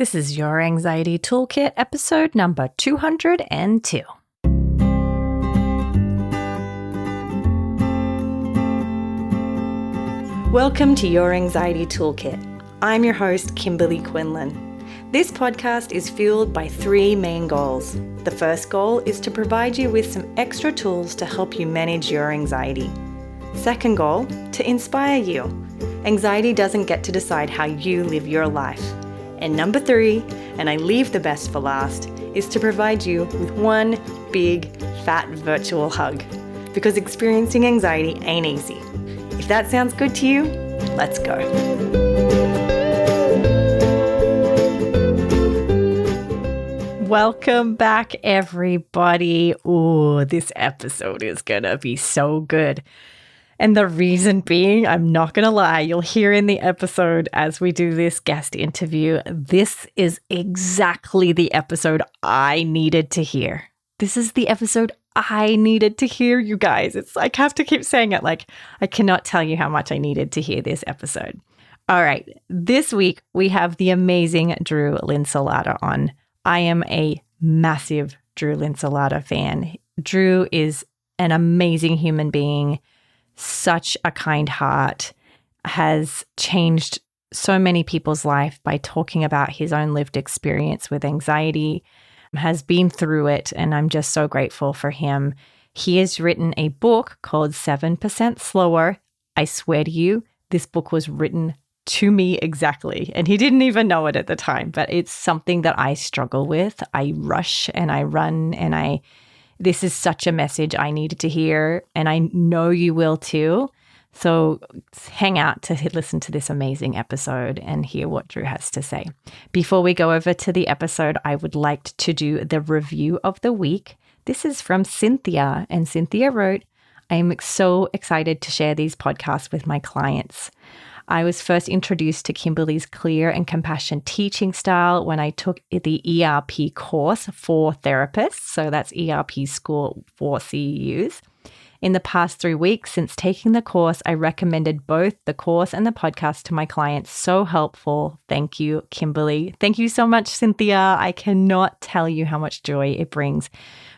This is Your Anxiety Toolkit, episode number 202. Welcome to Your Anxiety Toolkit. I'm your host, Kimberley Quinlan. This podcast is fueled by three main goals. The first goal is to provide you with some extra tools to help you manage your anxiety. Second goal, to inspire you. Anxiety doesn't get to decide how you live your life. And number three, and I leave the best for last, is to provide you with one big, fat virtual hug. Because experiencing anxiety ain't easy. If that sounds good to you, let's go. Welcome back, everybody. Ooh, this episode is gonna be so good. And the reason being, I'm not going to lie, you'll hear in the episode as we do this guest interview, this is exactly the episode I needed to hear. This is the episode I needed to hear, you guys. I have to keep saying it, like I cannot tell you how much I needed to hear this episode. All right, this week we have the amazing Drew Linsalata on. I am a massive Drew Linsalata fan. Drew is an amazing human being. Such a kind heart, has changed so many people's life by talking about his own lived experience with anxiety, has been through it, and I'm just so grateful for him. He has written a book called 7% Slower. I swear to you, this book was written to me exactly, and he didn't even know it at the time, but it's something that I struggle with. I rush and I run and this is such a message I needed to hear, and I know you will too. So hang out to listen to this amazing episode and hear what Drew has to say. Before we go over to the episode, I would like to do the review of the week. This is from Cynthia, and Cynthia wrote, I am so excited to share these podcasts with my clients. I was first introduced to Kimberley's clear and compassion teaching style when I took the ERP course for therapists. So that's ERP School for CEUs. In the past 3 weeks since taking the course, I recommended both the course and the podcast to my clients. So helpful. Thank you, Kimberley. Thank you so much, Cynthia. I cannot tell you how much joy it brings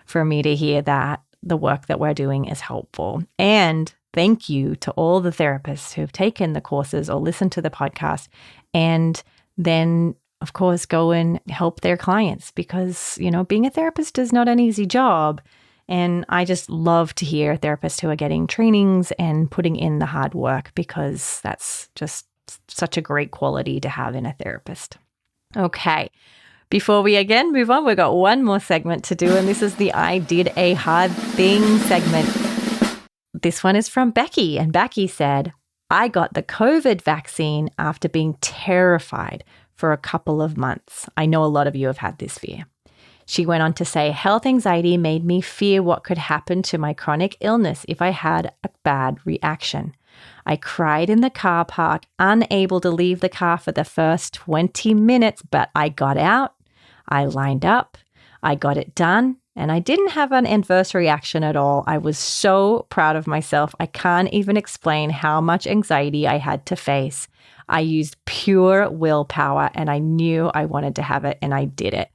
for me to hear that the work that we're doing is helpful. And thank you to all the therapists who've taken the courses or listened to the podcast and then, of course, go and help their clients because, being a therapist is not an easy job. And I just love to hear therapists who are getting trainings and putting in the hard work because that's just such a great quality to have in a therapist. Okay. Before we again move on, we've got one more segment to do, and this is the I Did a Hard Thing segment. This one is from Becky, and Becky said, I got the COVID vaccine after being terrified for a couple of months. I know a lot of you have had this fear. She went on to say, health anxiety made me fear what could happen to my chronic illness if I had a bad reaction. I cried in the car park, unable to leave the car for the first 20 minutes, but I got out, I lined up, I got it done. And I didn't have an adverse reaction at all. I was so proud of myself. I can't even explain how much anxiety I had to face. I used pure willpower and I knew I wanted to have it and I did it.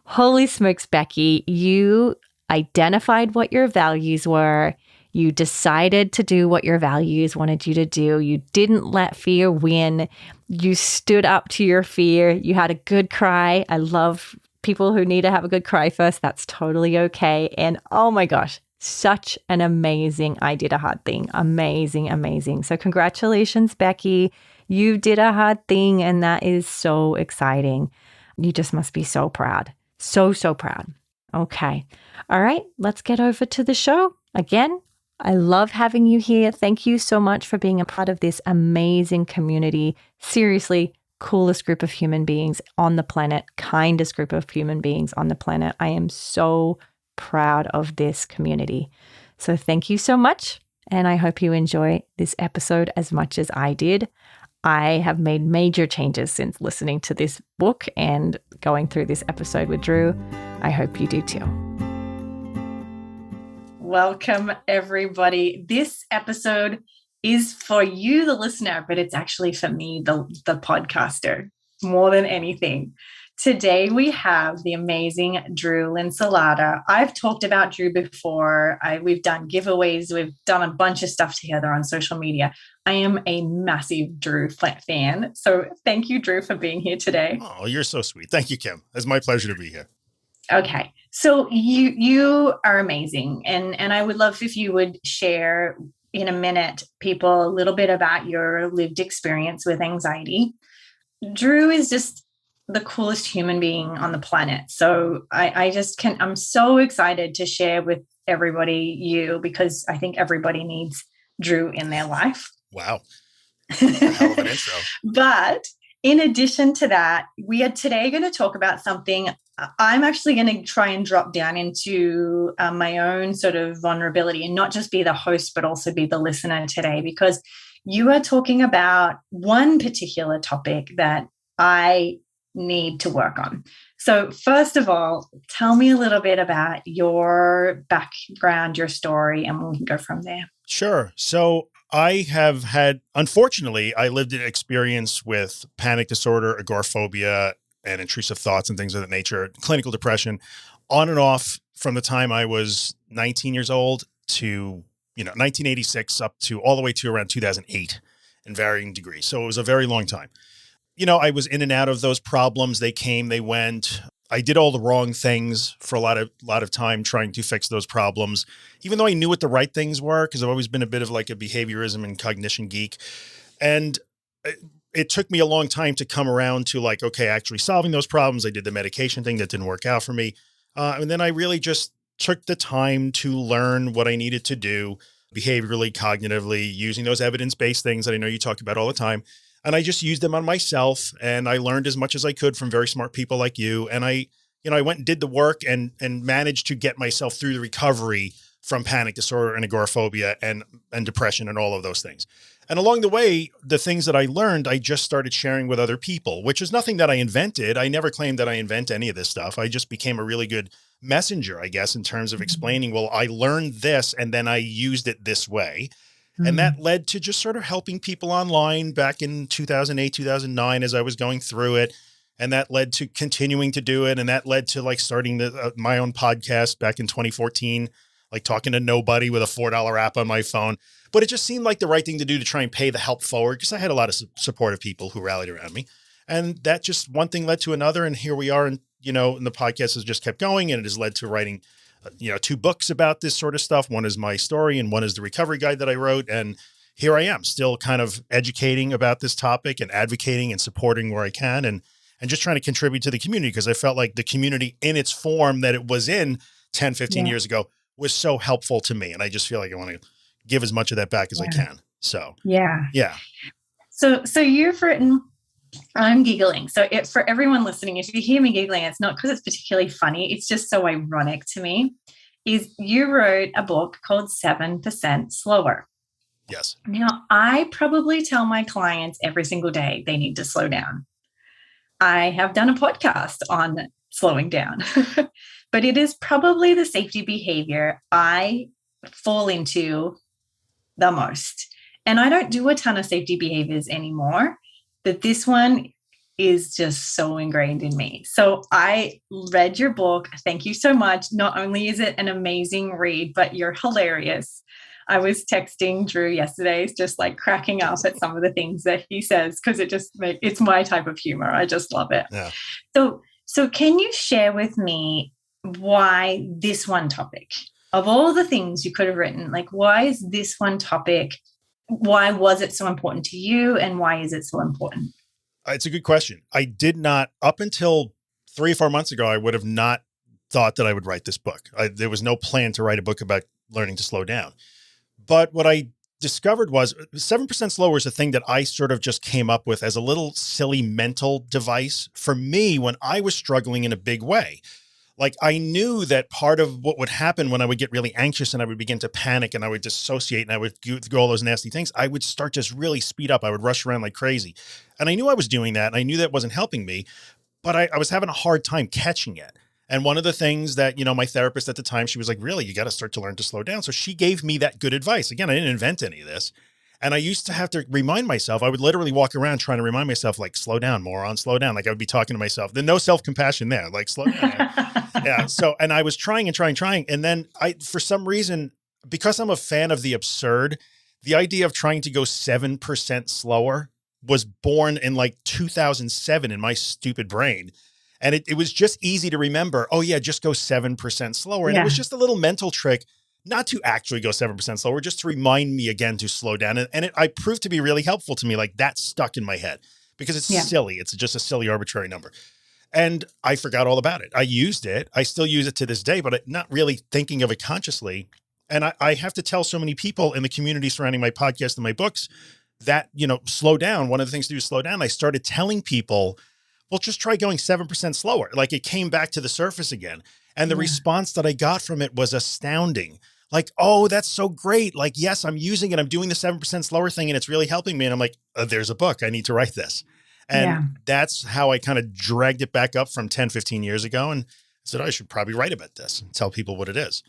Holy smokes, Becky, you identified what your values were. You decided to do what your values wanted you to do. You didn't let fear win. You stood up to your fear. You had a good cry. I love people who need to have a good cry first. That's totally okay. And oh my gosh, such an amazing, I did a hard thing. Amazing, amazing. So congratulations, Becky. You did a hard thing and that is so exciting. You just must be so proud. So proud. Okay. All right. Let's get over to the show. Again, I love having you here. Thank you so much for being a part of this amazing community. Seriously, coolest group of human beings on the planet, kindest group of human beings on the planet. I am so proud of this community. So thank you so much. And I hope you enjoy this episode as much as I did. I have made major changes since listening to this book and going through this episode with Drew. I hope you do too. Welcome, everybody. This episode is for you, the listener, but it's actually for me, the podcaster. more than anything. Today we have the amazing Drew Linsalata. I've talked about Drew before. We've done giveaways. We've done a bunch of stuff together on social media. I am a massive Drew fan. So thank you, Drew, for being here today. Oh, you're so sweet. Thank you, Kim. It's my pleasure to be here. Okay. So you are amazing. And I would love if you would share in a minute, people, a little bit about your lived experience with anxiety. Drew is just the coolest human being on the planet. So I'm so excited to share with everybody you, because I think everybody needs Drew in their life. Wow. That's a hell of an intro. But in addition to that, we are today going to talk about something. I'm actually going to try and drop down into my own sort of vulnerability and not just be the host, but also be the listener today, because you are talking about one particular topic that I need to work on. So first of all, tell me a little bit about your background, your story, and we can go from there. Sure. So I have had, unfortunately, I lived an experience with panic disorder, agoraphobia, and intrusive thoughts and things of that nature, clinical depression, on and off from the time I was 19 years old to 1986 up to all the way to around 2008 in varying degrees. So it was a very long time. I was in and out of those problems. They came, they went. I did all the wrong things for a lot of time trying to fix those problems, even though I knew what the right things were, because I've always been a bit of like a behaviorism and cognition geek. And it took me a long time to come around to like, okay, actually solving those problems. I did the medication thing that didn't work out for me. And then I really just took the time to learn what I needed to do behaviorally, cognitively, using those evidence-based things that I know you talk about all the time. And I just used them on myself, and I learned as much as I could from very smart people like you. And I went and did the work and managed to get myself through the recovery from panic disorder and agoraphobia and depression and all of those things. And along the way, the things that I learned, I just started sharing with other people, which is nothing that I invented. I never claimed that I invent any of this stuff. I just became a really good messenger, I guess, in terms of explaining, well, I learned this and then I used it this way. And that led to just sort of helping people online back in 2008, 2009, as I was going through it. And that led to continuing to do it. And that led to like starting my own podcast back in 2014, like talking to nobody with a $4 app on my phone. But it just seemed like the right thing to do to try and pay the help forward, because I had a lot of supportive people who rallied around me. And that just one thing led to another. And here we are. And, and the podcast has just kept going, and it has led to writing 2 books about this sort of stuff. One is my story and one is the recovery guide that I wrote. And here I am still kind of educating about this topic and advocating and supporting where I can and just trying to contribute to the community, because I felt like the community in its form that it was in 10, 15 years ago was so helpful to me. And I just feel like I want to give as much of that back as I can. So, yeah. So you've written, I'm giggling. So for everyone listening, if you hear me giggling, it's not because it's particularly funny. It's just so ironic to me. Is you wrote a book called 7% Slower. Yes. Now, I probably tell my clients every single day they need to slow down. I have done a podcast on slowing down, but it is probably the safety behavior I fall into the most. And I don't do a ton of safety behaviors anymore, but this one is just so ingrained in me. So I read your book. Thank you so much. Not only is it an amazing read, but you're hilarious. I was texting Drew yesterday, just like cracking up at some of the things that he says, because it's my type of humor. I just love it. Yeah. So can you share with me why this one topic, of all the things you could have written, like why is this one topic, why was it so important to you, and why is it so important? It's a good question. I did not, up until 3 or 4 months ago, I would have not thought that I would write this book. There was no plan to write a book about learning to slow down. But what I discovered was 7% slower is a thing that I sort of just came up with as a little silly mental device for me when I was struggling in a big way. Like I knew that part of what would happen when I would get really anxious and I would begin to panic and I would dissociate and I would go all those nasty things, I would start just really speed up. I would rush around like crazy. And I knew I was doing that and I knew that wasn't helping me, but I was having a hard time catching it. And one of the things that, my therapist at the time, she was like, really, you got to start to learn to slow down. So she gave me that good advice. Again, I didn't invent any of this. And I used to have to remind myself, I would literally walk around trying to remind myself, like, slow down, moron, slow down. Like I would be talking to myself. There's no self-compassion there. Like, slow down. Yeah. So, and I was trying and trying. And then for some reason, because I'm a fan of the absurd, the idea of trying to go 7% slower was born in like 2007 in my stupid brain. And it was just easy to remember. Oh yeah, just go 7% slower. And it was Yeah. just a little mental trick, not to actually go 7% slower, just to remind me again to slow down. And I proved to be really helpful to me. Like that stuck in my head because it's Yeah. silly. It's just a silly arbitrary number. And I forgot all about it. I used it. I still use it to this day, but not really thinking of it consciously. And I have to tell so many people in the community surrounding my podcast and my books that, slow down. One of the things to do is slow down. I started telling people, well, just try going 7% slower. Like it came back to the surface again. And the response that I got from it was astounding. Like, oh, that's so great. Like, yes, I'm using it. I'm doing the 7% slower thing and it's really helping me. And I'm like, there's a book. I need to write this. And Yeah. that's how I kind of dragged it back up from 10, 15 years ago. And said, I should probably write about this and tell people what it is.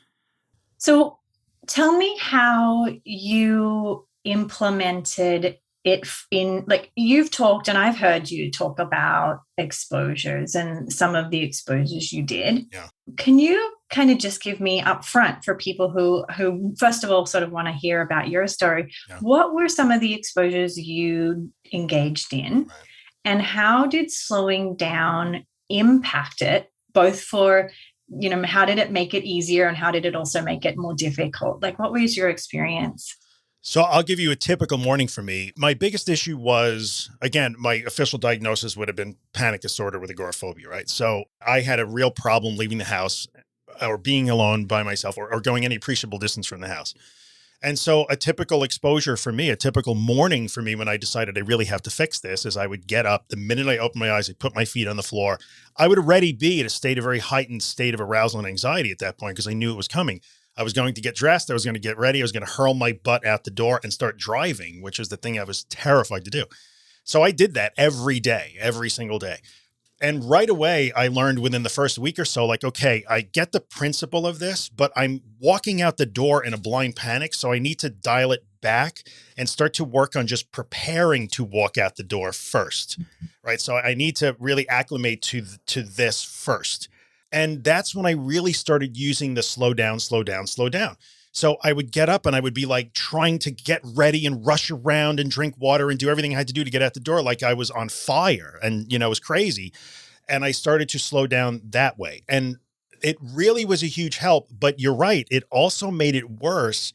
So tell me how you implemented it in, like you've talked and I've heard you talk about exposures and some of the exposures you did. Yeah. Can you kind of just give me up front for people who first of all sort of want to hear about your story, what were some of the exposures you engaged in? Right. And how did slowing down impact it, both for, how did it make it easier and how did it also make it more difficult? Like, what was your experience? So I'll give you a typical morning for me. My biggest issue was, again, my official diagnosis would have been panic disorder with agoraphobia, right? So I had a real problem leaving the house or being alone by myself or going any appreciable distance from the house. And so a typical exposure for me, a typical morning for me when I decided I really have to fix this is I would get up the minute I opened my eyes, I put my feet on the floor. I would already be at a state, a very heightened state of arousal and anxiety at that point because I knew it was coming. I was going to get dressed. I was going to get ready. I was going to hurl my butt out the door and start driving, which is the thing I was terrified to do. So I did that every day, every single day. And right away, I learned within the first week or so, like, okay, I get the principle of this, but I'm walking out the door in a blind panic. So I need to dial it back and start to work on just preparing to walk out the door first, right? So I need to really acclimate to this first. And that's when I really started using the slow down, slow down, slow down. So I would get up and I would be like trying to get ready and rush around and drink water and do everything I had to do to get out the door. Like I was on fire and, it was crazy. And I started to slow down that way. And it really was a huge help, but you're right. It also made it worse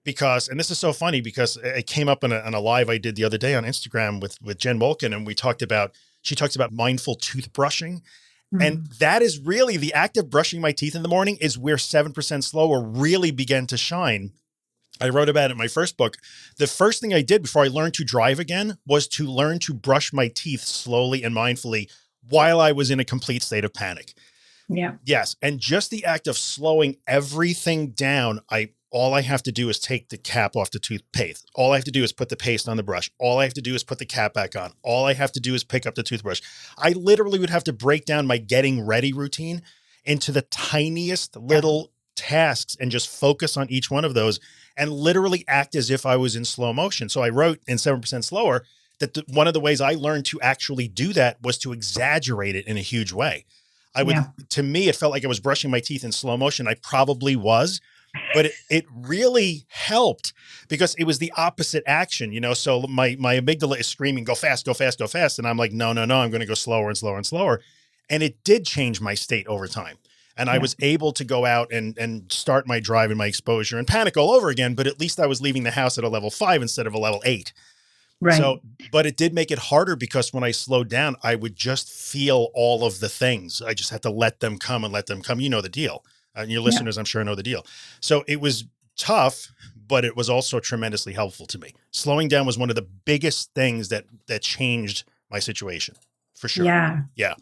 because, and this is so funny because it came up in a live I did the other day on Instagram with Jen Wolkin. And she talks about mindful toothbrushing. And that is really the act of brushing my teeth in the morning is where 7% slower really began to shine. I wrote about it in my first book. The first thing I did before I learned to drive again was to learn to brush my teeth slowly and mindfully while I was in a complete state of panic. Yeah. Yes. And just the act of slowing everything down, all I have to do is take the cap off the toothpaste. All I have to do is put the paste on the brush. All I have to do is put the cap back on. All I have to do is pick up the toothbrush. I literally would have to break down my getting ready routine into the tiniest little tasks and just focus on each one of those and literally act as if I was in slow motion. So I wrote in 7% slower that one of the ways I learned to actually do that was to exaggerate it in a huge way. To me, it felt like I was brushing my teeth in slow motion. I probably was, but it really helped because it was the opposite action, so my amygdala is screaming, go fast, go fast, go fast. And I'm like, no, I'm going to go slower and slower and slower. And it did change my state over time. And I was able to go out and start my drive and my exposure and panic all over again. But at least I was leaving the house at a level 5 instead of a level 8. Right. So, but it did make it harder because when I slowed down, I would just feel all of the things. I just had to let them come and let them come. You know the deal. And your listeners, I'm sure, know the deal. So it was tough, but it was also tremendously helpful to me. Slowing down was one of the biggest things that changed my situation, for sure. Yeah.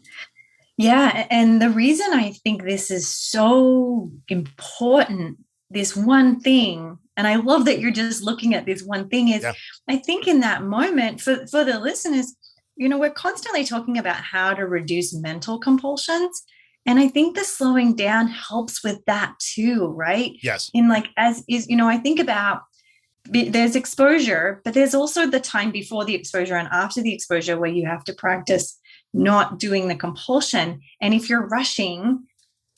And the reason I think this is so important, this one thing, and I love that you're just looking at this one thing is, I think in that moment for the listeners, we're constantly talking about how to reduce mental compulsions. And I think the slowing down helps with that too, right? Yes. In like, as is, I think about there's exposure, but there's also the time before the exposure and after the exposure where you have to practice not doing the compulsion. And if you're rushing,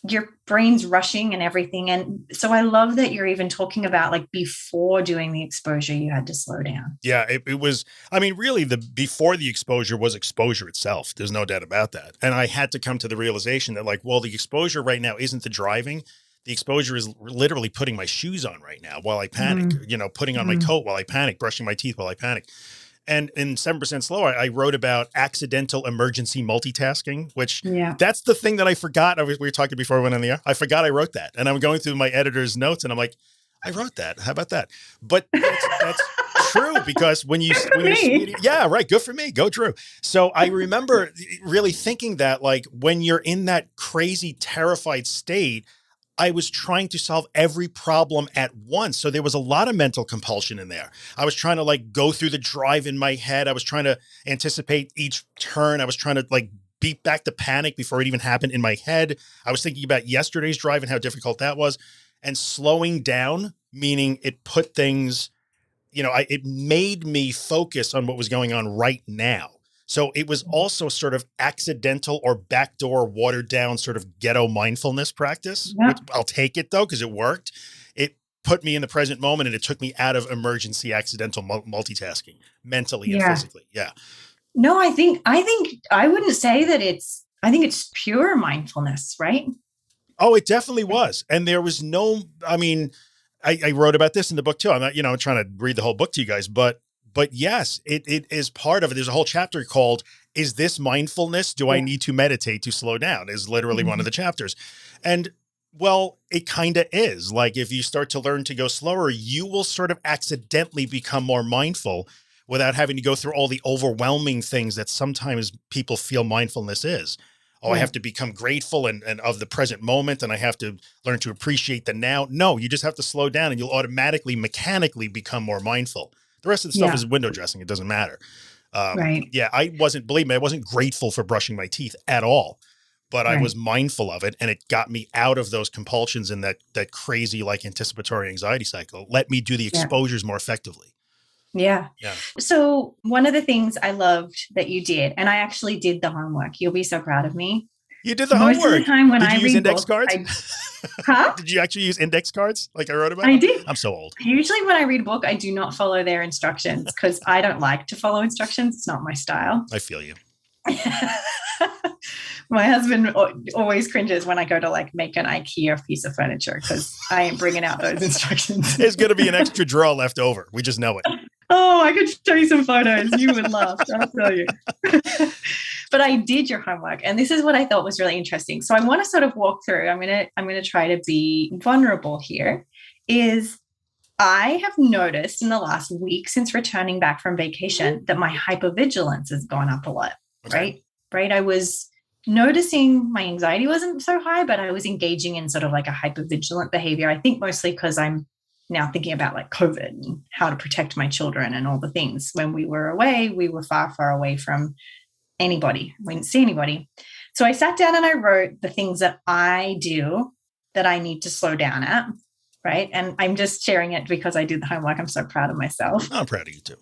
your brain's rushing and everything. And so I love that you're even talking about like before doing the exposure, you had to slow down. Yeah, it was, I mean, really before the exposure was exposure itself. There's no doubt about that. And I had to come to the realization that like, well, the exposure right now isn't the driving. The exposure is literally putting my shoes on right now while I panic, putting on my coat while I panic, brushing my teeth while I panic. And in 7% Slower, I wrote about accidental emergency multitasking, which that's the thing that I forgot. We were talking before we went on the air. I forgot I wrote that. And I'm going through my editor's notes and I'm like, I wrote that. How about that? But that's true, because when you yeah, right. Good for me. Go Drew. So I remember really thinking that like when you're in that crazy, terrified state, I was trying to solve every problem at once. So there was a lot of mental compulsion in there. I was trying to like go through the drive in my head. I was trying to anticipate each turn. I was trying to like beat back the panic before it even happened in my head. I was thinking about yesterday's drive and how difficult that was. And slowing down, meaning it put things, it made me focus on what was going on right now. So it was also sort of accidental or backdoor watered down sort of ghetto mindfulness practice, which I'll take it though, because it worked. It put me in the present moment and it took me out of emergency accidental multitasking mentally and physically. Yeah. No, I think I wouldn't say that I think it's pure mindfulness, right? Oh, it definitely was. And there was I wrote about this in the book too. I'm not, trying to read the whole book to you guys, but yes, it is part of it. There's a whole chapter called, "Is this mindfulness? Do I need to meditate to slow down?" is literally one of the chapters. And well, it kind of is. Like if you start to learn to go slower, you will sort of accidentally become more mindful without having to go through all the overwhelming things that sometimes people feel mindfulness is. Oh, I have to become grateful and of the present moment, and I have to learn to appreciate the now. No, you just have to slow down and you'll automatically, mechanically become more mindful. The rest of the stuff is window dressing. It doesn't matter. Yeah, believe me, I wasn't grateful for brushing my teeth at all, but I was mindful of it, and it got me out of those compulsions and that crazy like anticipatory anxiety cycle. Let me do the exposures more effectively. Yeah. So one of the things I loved that you did, and I actually did the homework. You'll be so proud of me. You did the homework. Most of the time when I use index books, cards? Did you actually use index cards like I wrote about? I did. I'm so old. Usually when I read a book, I do not follow their instructions because I don't like to follow instructions. It's not my style. I feel you. My husband always cringes when I go to like make an IKEA piece of furniture because I ain't bringing out those instructions. There's going to be an extra drawer left over. We just know it. Oh, I could show you some photos. You would laugh. I'll tell you. But I did your homework, and this is what I thought was really interesting. So I want to sort of walk through. I'm going to try to be vulnerable here. Is I have noticed in the last week since returning back from vacation that my hypervigilance has gone up a lot. Okay. Right. I was noticing my anxiety wasn't so high, but I was engaging in sort of like a hypervigilant behavior. I think mostly because I'm now thinking about like COVID and how to protect my children and all the things. When we were away, we were far, far away from anybody. We didn't see anybody. So I sat down and I wrote the things that I do that I need to slow down at. Right. And I'm just sharing it because I did the homework. I'm so proud of myself. I'm proud of you too.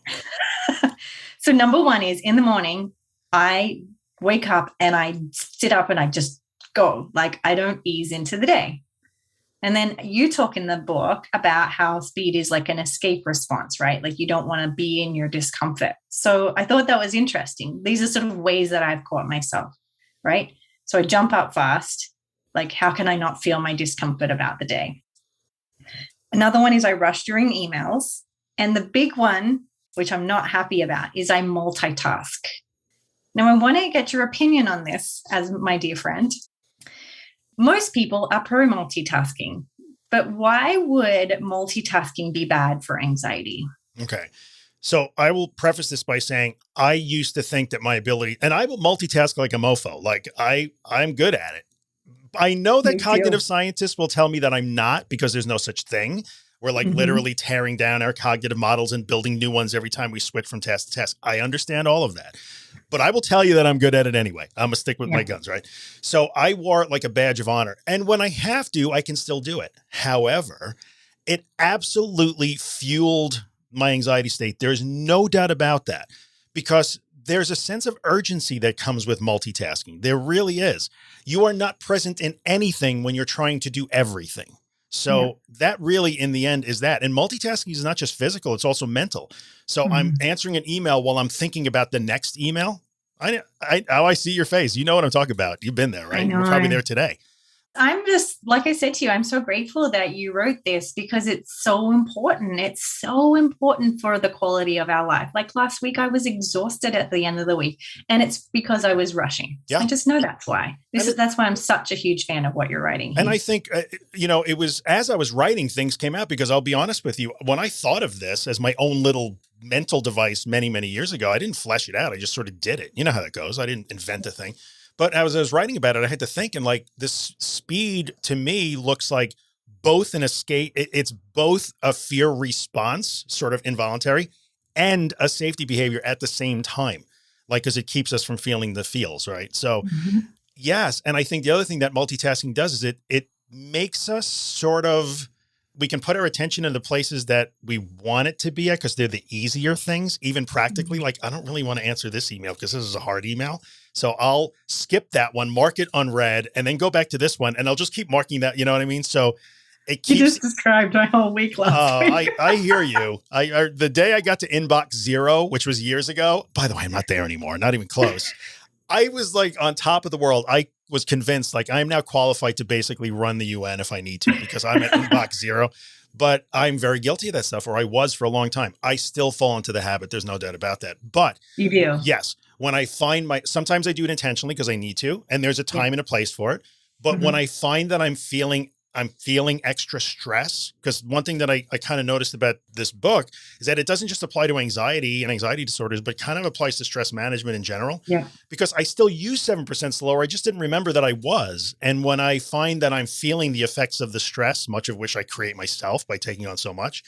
So number one is in the morning, I wake up and I sit up and I just go. Like I don't ease into the day. And then you talk in the book about how speed is like an escape response, right? Like you don't want to be in your discomfort. So I thought that was interesting. These are sort of ways that I've caught myself, right? So I jump up fast. Like, how can I not feel my discomfort about the day? Another one is I rush during emails. And the big one, which I'm not happy about, is I multitask. Now, I want to get your opinion on this as my dear friend. Most people are pro multitasking, but why would multitasking be bad for anxiety? Okay. So I will preface this by saying I used to think that my ability, and I will multitask like a mofo, like I'm good at it. I know that cognitive scientists will tell me that I'm not, because there's no such thing. We're like literally tearing down our cognitive models and building new ones every time we switch from task to task. I understand all of that, but I will tell you that I'm good at it anyway. I'm gonna stick with my guns, right? So I wore it like a badge of honor. And when I have to, I can still do it. However, it absolutely fueled my anxiety state. There's no doubt about that, because there's a sense of urgency that comes with multitasking. There really is. You are not present in anything when you're trying to do everything. Yeah. So that really, in the end, is that. And multitasking is not just physical, it's also mental. So I'm answering an email while I'm thinking about the next email. I see your face. You know what I'm talking about. You've been there, right? I know. You're probably there today. I'm just, like I said to you, I'm so grateful that you wrote this, because it's so important. It's so important for the quality of our life. Like last week, I was exhausted at the end of the week, and it's because I was rushing. Yeah. I just know that's why. That's why I'm such a huge fan of what you're writing here. And I think, it was as I was writing, things came out, because I'll be honest with you, when I thought of this as my own little mental device many, many years ago, I didn't flesh it out. I just sort of did it. You know how that goes. I didn't invent a thing. But as I was writing about it, I had to think, and like, this speed to me looks like both an escape. It's both a fear response, sort of involuntary, and a safety behavior at the same time. Like, cause it keeps us from feeling the feels, right? So yes. And I think the other thing that multitasking does is it makes us sort of, we can put our attention in the places that we want it to be at, because they're the easier things, even practically. Like, I don't really want to answer this email because this is a hard email. So I'll skip that one, mark it unread, and then go back to this one, and I'll just keep marking that. You know what I mean? So it keeps. You just described my whole week last week. I hear you. The day I got to inbox 0, which was years ago, by the way, I'm not there anymore, not even close. I was like on top of the world. I was convinced, like, I'm now qualified to basically run the UN if I need to, because I'm at inbox 0. But I'm very guilty of that stuff, or I was for a long time. I still fall into the habit. There's no doubt about that. But you do. Yes. When I find sometimes I do it intentionally because I need to, and there's a time and a place for it. But when I find that I'm feeling extra stress, because one thing that I kind of noticed about this book is that it doesn't just apply to anxiety and anxiety disorders, but kind of applies to stress management in general. Yeah. Because I still use 7% slower. I just didn't remember that I was. And when I find that I'm feeling the effects of the stress, much of which I create myself by taking on so much,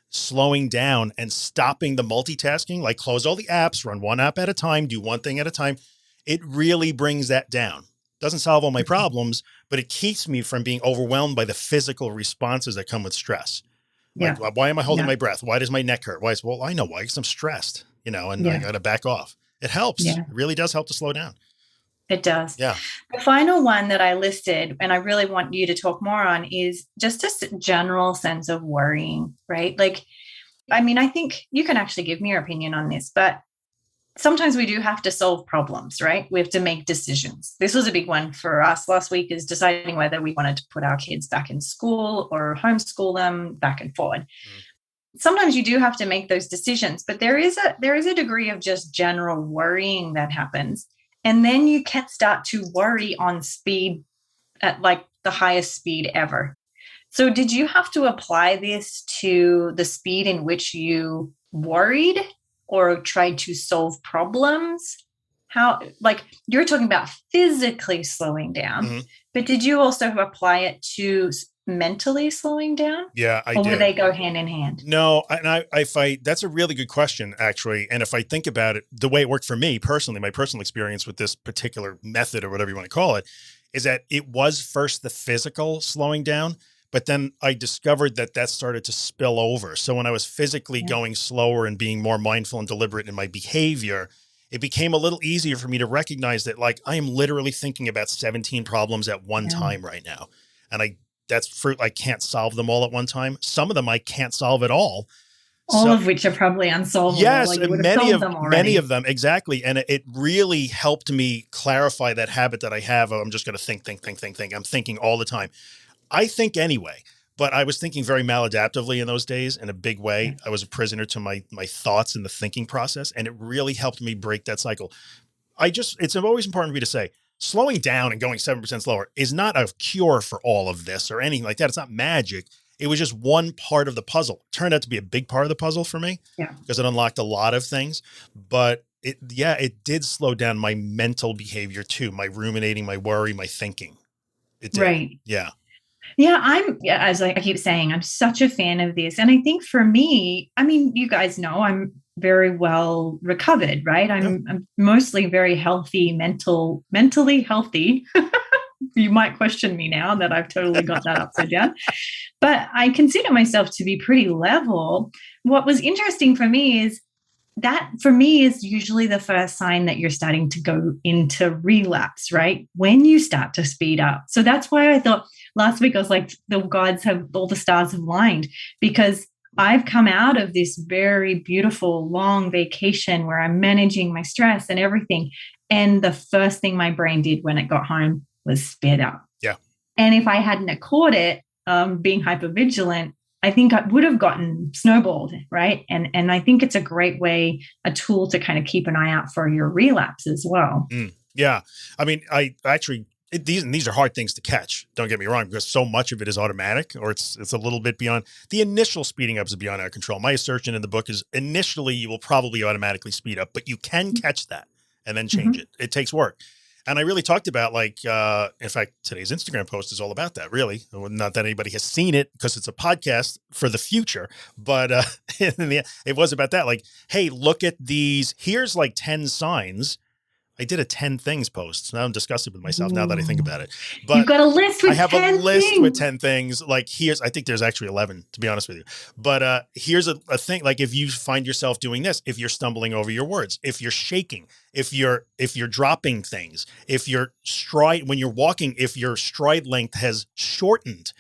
slowing down and stopping the multitasking, like close all the apps, run one app at a time, do one thing at a time, it really brings that down. Doesn't solve all my problems, but it keeps me from being overwhelmed by the physical responses that come with stress. Like, why am I holding my breath? Why does my neck hurt? Well, I know why, because I'm stressed, and I got to back off. It helps. Yeah. It really does help to slow down. It does. Yeah. The final one that I listed, and I really want you to talk more on, is just a general sense of worrying, right? Like, I mean, I think you can actually give me your opinion on this, but sometimes we do have to solve problems, right? We have to make decisions. This was a big one for us last week, is deciding whether we wanted to put our kids back in school or homeschool them, back and forward. Sometimes you do have to make those decisions, but there is a degree of just general worrying that happens. And then you can start to worry on speed at like the highest speed ever. So did you have to apply this to the speed in which you worried or tried to solve problems? How, like, you're talking about physically slowing down, but did you also apply it to mentally slowing down? Yeah, I did. Or would they go hand in hand? No, that's a really good question, actually. And if I think about it, the way it worked for me personally, my personal experience with this particular method, or whatever you want to call it, is that it was first the physical slowing down, but then I discovered that started to spill over. So when I was physically going slower and being more mindful and deliberate in my behavior, it became a little easier for me to recognize that, like, I am literally thinking about 17 problems at one time right now. And that's fruit. I can't solve them all at one time. Some of them I can't solve at all. All of which are probably unsolvable. Yes, like many of them. Exactly. And it really helped me clarify that habit that I have. I'm just going to think. I'm thinking all the time. I think anyway, but I was thinking very maladaptively in those days in a big way. I was a prisoner to my thoughts and the thinking process. And it really helped me break that cycle. It's always important for me to say, slowing down and going 7% slower is not a cure for all of this or anything like that. It's not magic. It was just one part of the puzzle. It turned out to be a big part of the puzzle for me because it unlocked a lot of things, but it did slow down my mental behavior too. My ruminating, my worry, my thinking. It did. Right. Yeah. Yeah, as I keep saying, I'm such a fan of this. And I think for me, I mean, you guys know I'm very well recovered, right? I'm mostly very healthy, mentally healthy. you might question me now that I've totally got that upside down. But I consider myself to be pretty level. What was interesting for me is that for me is usually the first sign that you're starting to go into relapse, right? When you start to speed up. So that's why I thought last week I was like, the gods have, all the stars have aligned, because I've come out of this very beautiful long vacation where I'm managing my stress and everything. And the first thing my brain did when it got home was sped up. Yeah. And if I hadn't caught it, being hypervigilant, I think I would have gotten snowballed, right? And I think it's a great way, a tool to kind of keep an eye out for your relapse as well. Yeah. I mean, I actually, these are hard things to catch. Don't get me wrong, because so much of it is automatic, or it's a little bit beyond the initial speeding up is beyond our control. My assertion in the book is initially you will probably automatically speed up, but you can catch that and then change it. It takes work. And I really talked about, like, in fact, today's Instagram post is all about that, really. Not that anybody has seen it because it's a podcast for the future, but it was about that. Like, hey, look at these. Here's like 10 signs. I did a 10 things post. So now I'm disgusted with myself now that I think about it. But you've got a list with 10 I have a list things. with 10 things. Like, I think there's actually 11, to be honest with you. But here's a thing. Like, if you find yourself doing this, if you're stumbling over your words, if you're shaking, if you're dropping things, if you're when you're walking, if your stride length has shortened,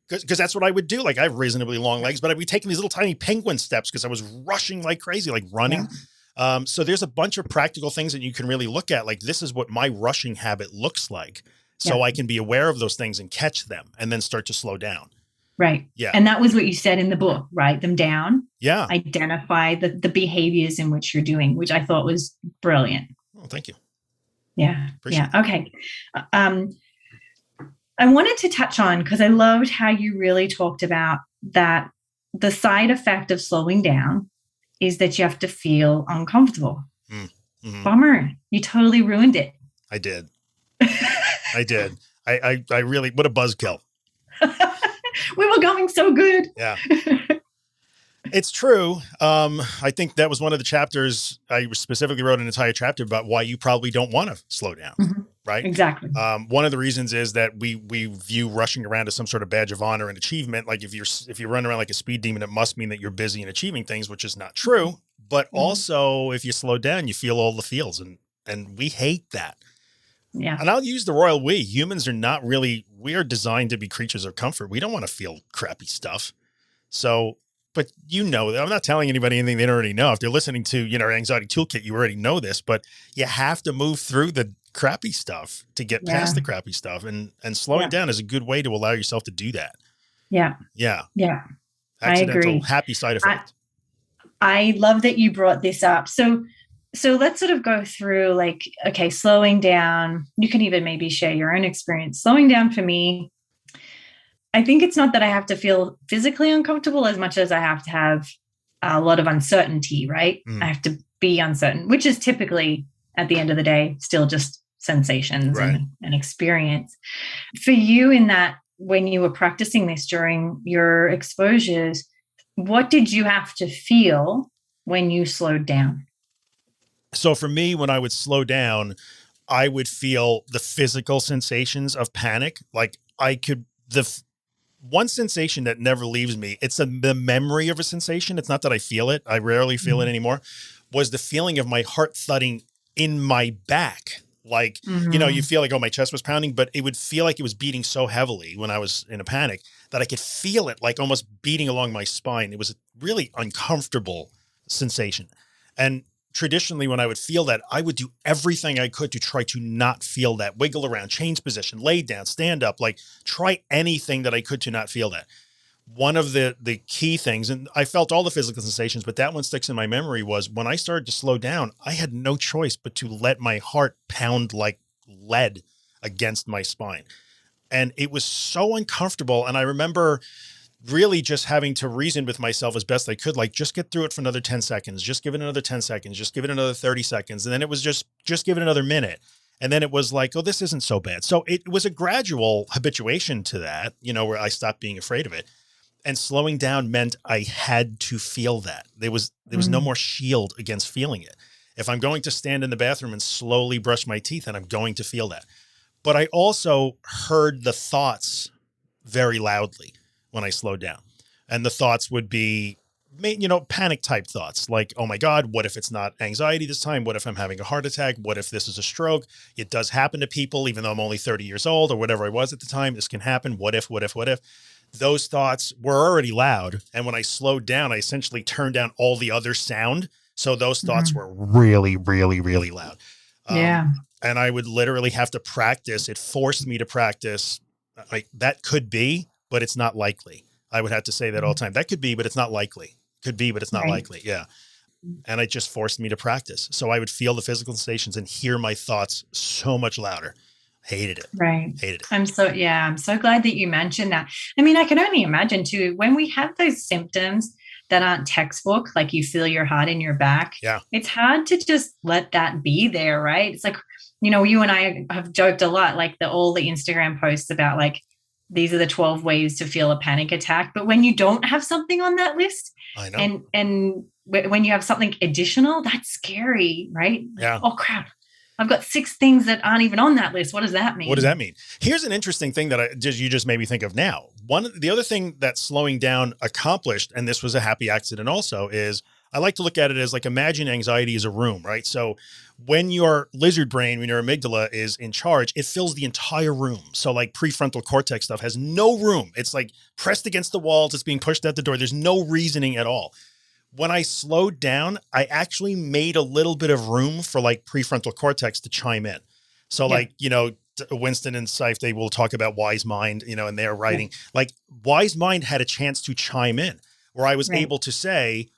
because that's what I would do. Like, I have reasonably long legs, but I'd be taking these little tiny penguin steps because I was rushing like crazy, like running. Yeah. So there's a bunch of practical things that you can really look at. Like, this is what my rushing habit looks like. So I can be aware of those things and catch them and then start to slow down. Right. Yeah. And that was what you said in the book, write them down. Yeah. Identify the behaviors in which you're doing, which I thought was brilliant. Oh, thank you. Yeah. Appreciate yeah. Okay. I wanted to touch on, because I loved how you really talked about that the side effect of slowing down is that you have to feel uncomfortable. Bummer. You totally ruined it. I did. I did. I really, what a buzzkill. We were going so good. Yeah. It's true. I think that was one of the chapters. I specifically wrote an entire chapter about why you probably don't want to slow down. Right. Exactly. One of the reasons is that we view rushing around as some sort of badge of honor and achievement. Like, if you run around like a speed demon, it must mean that you're busy and achieving things, which is not true. But also, if you slow down, you feel all the feels, and we hate that. Yeah. And I'll use the royal we. Humans are not really, we are designed to be creatures of comfort. We don't want to feel crappy stuff. So, but I'm not telling anybody anything they don't already know. If they're listening to, our anxiety toolkit, you already know this, but you have to move through the crappy stuff to get past the crappy stuff. And slowing down is a good way to allow yourself to do that. Yeah. Yeah. Yeah. Accidental, I agree. Happy side effect. I love that you brought this up. So let's sort of go through, like, okay, slowing down. You can even maybe share your own experience. Slowing down for me, I think it's not that I have to feel physically uncomfortable as much as I have to have a lot of uncertainty, right? I have to be uncertain, which is typically at the end of the day still just sensations and experience. For you, in that, when you were practicing this during your exposures, what did you have to feel when you slowed down? So for me, when I would slow down, I would feel the physical sensations of panic. Like, one sensation that never leaves me, it's the memory of a sensation. It's not that I feel it. I rarely feel it anymore. Was the feeling of my heart thudding in my back. Like, you feel like, oh, my chest was pounding, but it would feel like it was beating so heavily when I was in a panic that I could feel it like almost beating along my spine. It was a really uncomfortable sensation. And traditionally, when I would feel that, I would do everything I could to try to not feel that. Wiggle around, change position, lay down, stand up, like try anything that I could to not feel that. One of the key things, and I felt all the physical sensations, but that one sticks in my memory, was when I started to slow down, I had no choice but to let my heart pound like lead against my spine. And it was so uncomfortable. And I remember really just having to reason with myself as best I could, like, just get through it for another 10 seconds, just give it another 10 seconds, just give it another 30 seconds. And then it was just give it another minute. And then it was like, oh, this isn't so bad. So it was a gradual habituation to that, where I stopped being afraid of it. And slowing down meant I had to feel that. There was no more shield against feeling it. If I'm going to stand in the bathroom and slowly brush my teeth, and I'm going to feel that. but I also heard the thoughts very loudly when I slowed down. And the thoughts would be, panic type thoughts like, oh my God, what if it's not anxiety this time? What if I'm having a heart attack? What if this is a stroke? It does happen to people, even though I'm only 30 years old or whatever I was at the time. This can happen. What if? Those thoughts were already loud. And when I slowed down, I essentially turned down all the other sound. So those thoughts were really, really, really loud. And I would literally have to practice. It forced me to practice. Like that could be, but it's not likely. I would have to say that all the time. That could be, but it's not likely. Could be, but it's not likely. Yeah. And it just forced me to practice. So I would feel the physical sensations and hear my thoughts so much louder. Hated it. Right. Hated it. I'm so glad that you mentioned that. I mean, I can only imagine too, when we have those symptoms that aren't textbook, like you feel your heart in your back. Yeah. It's hard to just let that be there, right? It's like, you and I have joked a lot, like all the Instagram posts about like, these are the 12 ways to feel a panic attack. But when you don't have something on that list, I know. And when you have something additional, that's scary, right? Yeah. Oh crap. I've got 6 things that aren't even on that list. What does that mean? What does that mean? Here's an interesting thing that you just made me think of now. The other thing that slowing down accomplished, and this was a happy accident also, is I like to look at it as like, imagine anxiety is a room, right? So when your lizard brain, when your amygdala is in charge, it fills the entire room. So like prefrontal cortex stuff has no room. It's like pressed against the walls. It's being pushed out the door. There's no reasoning at all. When I slowed down, I actually made a little bit of room for like prefrontal cortex to chime in. So like, Winston and Seif, they will talk about wise mind, in their writing, like wise mind had a chance to chime in where I was able to say,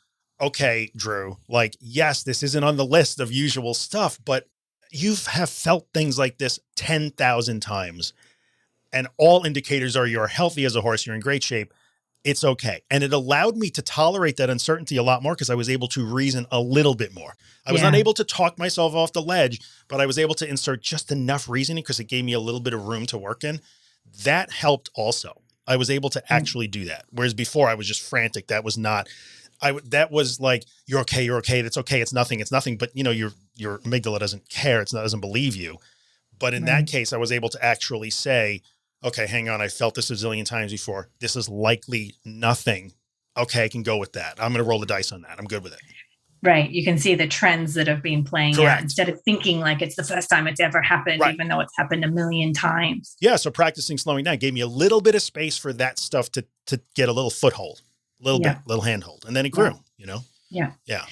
okay, Drew, like, yes, this isn't on the list of usual stuff, but you have felt things like this 10,000 times and all indicators are you're healthy as a horse. You're in great shape. It's okay. And it allowed me to tolerate that uncertainty a lot more because I was able to reason a little bit more. I was not able to talk myself off the ledge, but I was able to insert just enough reasoning because it gave me a little bit of room to work in. That helped also. I was able to actually do that. Whereas before I was just frantic. That was not, that was like, you're okay. It's okay. It's nothing. But your amygdala doesn't care. Doesn't believe you. But in that case, I was able to actually say, okay, hang on. I felt this a zillion times before. This is likely nothing. Okay, I can go with that. I'm going to roll the dice on that. I'm good with it. Right. You can see the trends that have been playing out instead of thinking like it's the first time it's ever happened, even though it's happened a million times. Yeah. So practicing slowing down gave me a little bit of space for that stuff to get a little foothold, little handhold. And then it grew, Yeah. Yeah.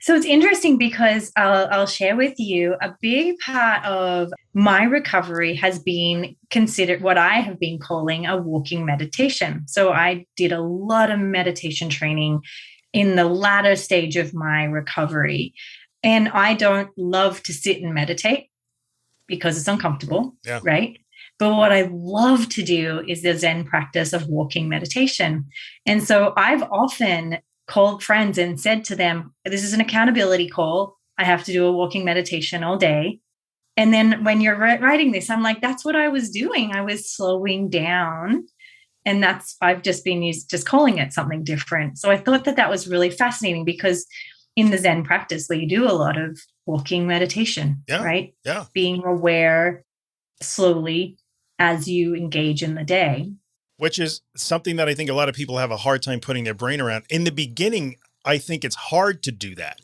So it's interesting because I'll share with you a big part of my recovery has been considered what I have been calling a walking meditation. So I did a lot of meditation training in the latter stage of my recovery. And I don't love to sit and meditate because it's uncomfortable, right? But what I love to do is the Zen practice of walking meditation. And so I've often called friends and said to them, this is an accountability call. I have to do a walking meditation all day. And then when you're writing this, I'm like, that's what I was doing. I was slowing down. And I've just been just calling it something different. So I thought that was really fascinating because in the Zen practice, we do a lot of walking meditation, right? Yeah. Being aware slowly as you engage in the day. Which is something that I think a lot of people have a hard time putting their brain around. In the beginning, I think it's hard to do that.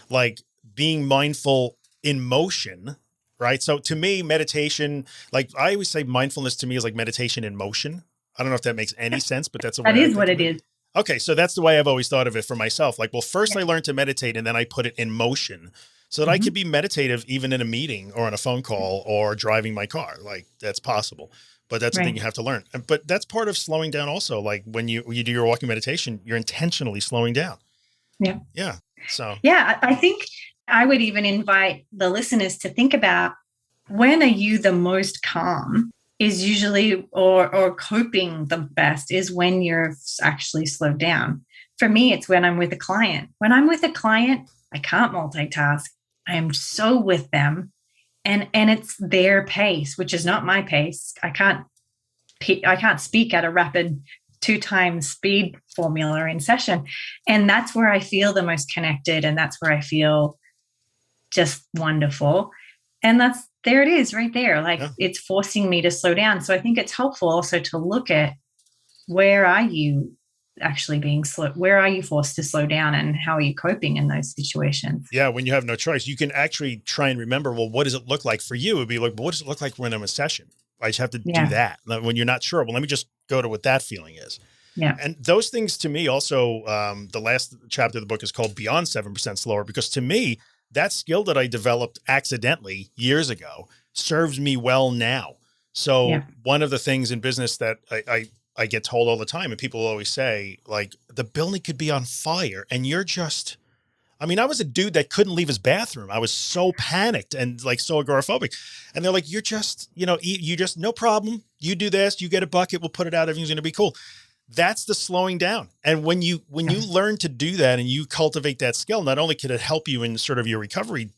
Like being mindful in motion, right? So to me, meditation, like I always say mindfulness to me is like meditation in motion. I don't know if that makes any sense, but that's the way that is what it is. Okay. So that's the way I've always thought of it for myself. Like, well, first I learned to meditate and then I put it in motion so that I could be meditative even in a meeting or on a phone call or driving my car. Like that's possible. But that's the thing you have to learn. But that's part of slowing down also. Like when you do your walking meditation, you're intentionally slowing down. Yeah. Yeah. So. Yeah, I think I would even invite the listeners to think about when are you the most calm is usually or coping the best is when you're actually slowed down. For me, it's when I'm with a client. When I'm with a client, I can't multitask. I am so with them. And it's their pace, which is not my pace. I can't speak at a rapid 2 times speed formula in session. And that's where I feel the most connected. And that's where I feel just wonderful. And that's there it is right there. Like Yeah. it's forcing me to slow down. So I think it's helpful also to look at where are you actually being slow? Where are you forced to slow down and how are you coping in those situations? Yeah, when you have no choice, you can actually try and remember, well, what does it look like for you? It'd be like, well, what does it look like when I'm in a session? I just have to do Yeah. that. When you're not sure, well, let me just go to what that feeling is. Yeah. And those things to me also, the last chapter of the book is called Beyond 7% Slower, because to me, that skill that I developed accidentally years ago serves me well now. So Yeah. one of the things in business that I get told all the time, and people always say, like, the building could be on fire and you're just, I mean, I was a dude that couldn't leave his bathroom. I was so panicked and like so agoraphobic. And they're like, you're just, you just, no problem. You do this, you get a bucket, we'll put it out. Everything's going to be cool. That's the slowing down. And when you learn to do that and you cultivate that skill, not only can it help you in sort of your recovery,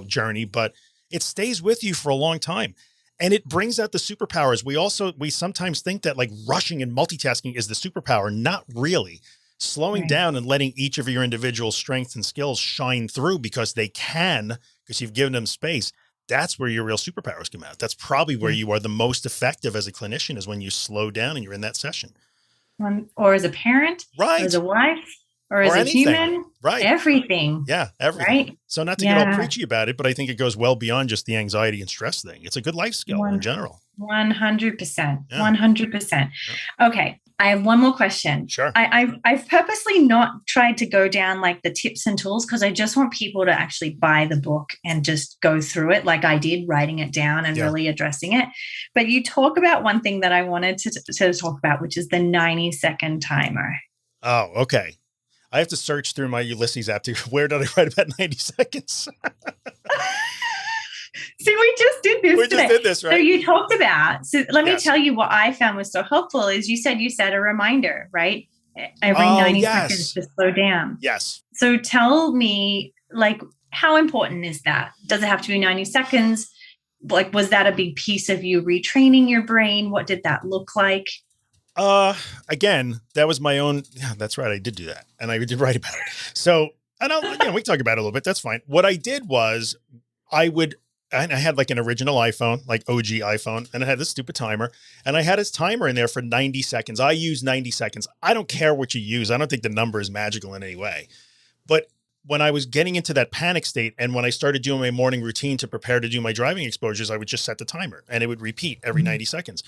journey, but it stays with you for a long time. And it brings out the superpowers. We sometimes think that like rushing and multitasking is the superpower. Not really. Slowing down and letting each of your individual strengths and skills shine through because they can, because you've given them space. That's where your real superpowers come out. That's probably where you are the most effective as a clinician, is when you slow down and you're in that session. Or as a parent, right? Or as a wife, or as a anything. human, right? Everything. Yeah, everything. Right? So not to get all preachy about it, but I think it goes well beyond just the anxiety and stress thing. It's a good life skill in general. 100%. 100%. Okay. I have one more question. Sure. I've purposely not tried to go down like the tips and tools because I just want people to actually buy the book and just go through it like I did, writing it down and really addressing it. But you talk about one thing that I wanted to talk about, which is the 90-second timer. Oh, okay. I have to search through my Ulysses app to where did I write about 90 seconds? See, we just did this. We just did this, right? So you talked about, so let me tell you what I found was so helpful is you said a reminder, right? Every 90 seconds to slow down. Yes. So tell me, like, how important is that? Does it have to be 90 seconds? Like, was that a big piece of you retraining your brain? What did that look like? Again, that was my own. Yeah, that's right. I did do that. And I did write about it. So, and we can talk about it a little bit. That's fine. What I did was I had like an original iPhone, like OG iPhone, and I had this stupid timer, and I had this timer in there for 90 seconds. I use 90 seconds. I don't care what you use. I don't think the number is magical in any way. But when I was getting into that panic state, and when I started doing my morning routine to prepare to do my driving exposures, I would just set the timer and it would repeat every 90 seconds.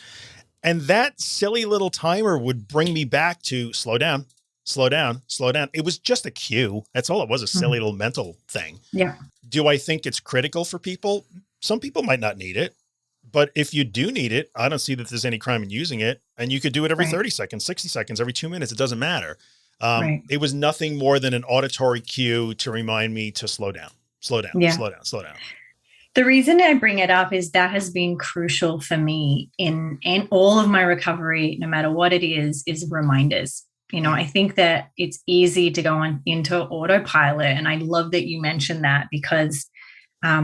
And that silly little timer would bring me back to slow down, slow down, slow down. It was just a cue. That's all it was, a silly little mental thing. Yeah. Do I think it's critical for people? Some people might not need it, but if you do need it, I don't see that there's any crime in using it. And you could do it every 30 seconds, 60 seconds, every 2 minutes. It doesn't matter. It was nothing more than an auditory cue to remind me to slow down, slow down, slow down, slow down. The reason I bring it up is that has been crucial for me in all of my recovery, no matter what it is reminders. I think that it's easy to go into autopilot. And I love that you mentioned that because I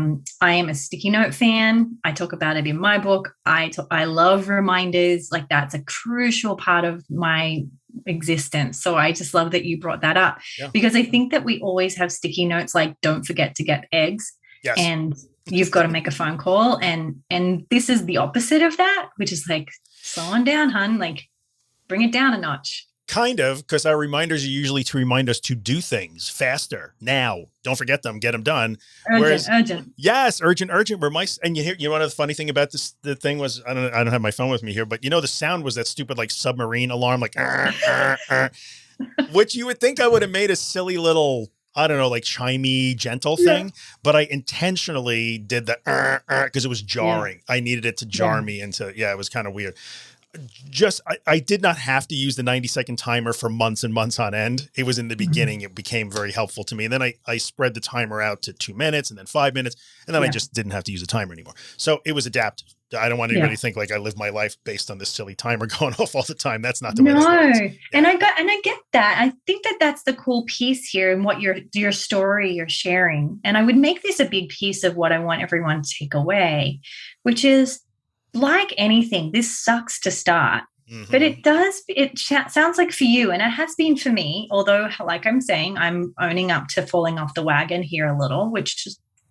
am a sticky note fan. I talk about it in my book. I love reminders. Like that's a crucial part of my existence. So I just love that you brought that up because I think that we always have sticky notes like don't forget to get eggs. Yes. And you've got to make a phone call. And this is the opposite of that, which is like, slow on down, hun, like bring it down a notch. Kind of, because our reminders are usually to remind us to do things faster now. Don't forget them, get them done. Urgent. Yes, urgent. And you know, the funny thing about this, the thing was, I don't have my phone with me here, but the sound was that stupid like submarine alarm, like, which you would think I would have made a silly little, I don't know, like chimey, gentle thing, but I intentionally did that because it was jarring. I needed it to jar me into, it was kind of weird. I did not have to use the 90-second timer for months and months on end. It was in the beginning. It became very helpful to me. And then I spread the timer out to 2 minutes and then 5 minutes. And then I just didn't have to use a timer anymore. So it was adaptive. I don't want anybody to think like I live my life based on this silly timer going off all the time. That's not the way this works. And I get that. I think that that's the cool piece here and what your story you're sharing. And I would make this a big piece of what I want everyone to take away, which is like anything, this sucks to start, but it sounds like for you, and it has been for me, although like I'm saying, I'm owning up to falling off the wagon here a little, which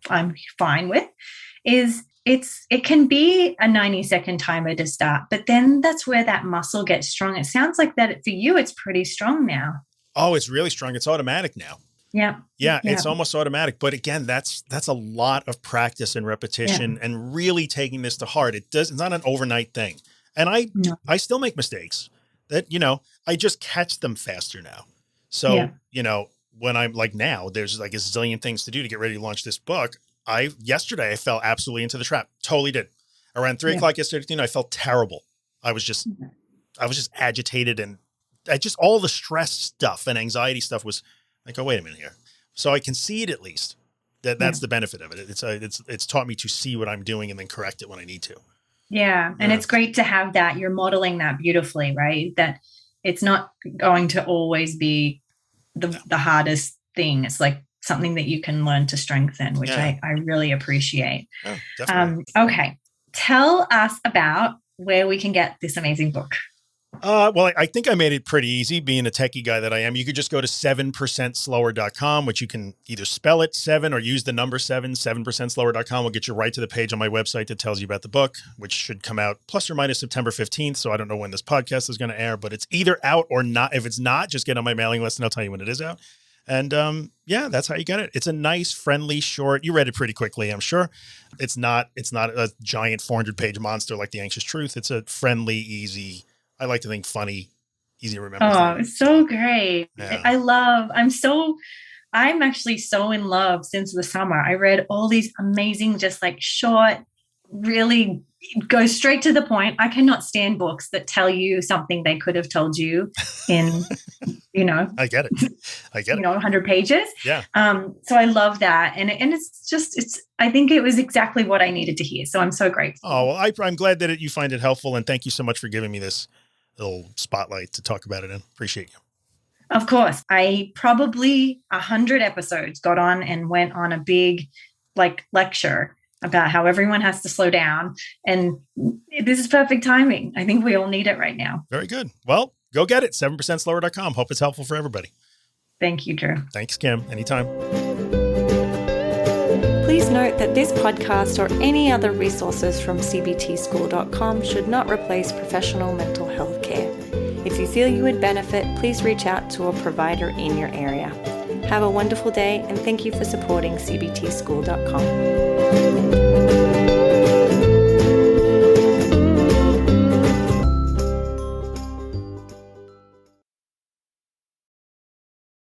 I'm fine with, is it can be a 90-second timer to start, but then that's where that muscle gets strong. It sounds like that for you, it's pretty strong now. Oh, it's really strong. It's automatic now. Yeah. Yeah, it's almost automatic. But again, that's a lot of practice and repetition and really taking this to heart. It's not an overnight thing. And I still make mistakes that, I just catch them faster now. So, when I'm like now, there's like a zillion things to do to get ready to launch this book. Yesterday I fell absolutely into the trap. Totally did. Around 3:00 yesterday, I felt terrible. I was just agitated, and all the stress stuff and anxiety stuff was like, oh, wait a minute here. So I can see it at least. That's the benefit of it. It's taught me to see what I'm doing and then correct it when I need to. Yeah. And it's great to have that. You're modeling that beautifully, right? That it's not going to always be the hardest thing. It's like something that you can learn to strengthen, which I really appreciate. Oh, definitely. Okay. Tell us about where we can get this amazing book. Well, I think I made it pretty easy being a techie guy that I am. You could just go to 7%slower.com, which you can either spell it 7 or use the number 7%slower.com will get you right to the page on my website that tells you about the book, which should come out plus or minus September 15th. So I don't know when this podcast is going to air, but it's either out or not. If it's not, just get on my mailing list and I'll tell you when it is out. And that's how you get it. It's a nice, friendly, short. You read it pretty quickly, I'm sure. It's not a giant 400-page monster like The Anxious Truth. It's a friendly, easy, I like to think funny, easy to remember. Oh, so great. Yeah. I'm actually so in love since the summer. I read all these amazing, just like short, really go straight to the point. I cannot stand books that tell you something they could have told you in, I get it. 100 pages. Yeah. So I love that. And I think it was exactly what I needed to hear. So I'm so grateful. Oh, well, I'm glad that you find it helpful. And thank you so much for giving me this little spotlight to talk about it in. Appreciate you. Of course. I probably 100 episodes got on and went on a big lecture about how everyone has to slow down. And this is perfect timing. I think we all need it right now. Very good. Well, go get it. 7%slower.com. Hope it's helpful for everybody. Thank you, Drew. Thanks, Kim. Anytime. Please note that this podcast or any other resources from cbtschool.com should not replace professional mental health care. If you feel you would benefit, please reach out to a provider in your area. Have a wonderful day, and thank you for supporting cbtschool.com.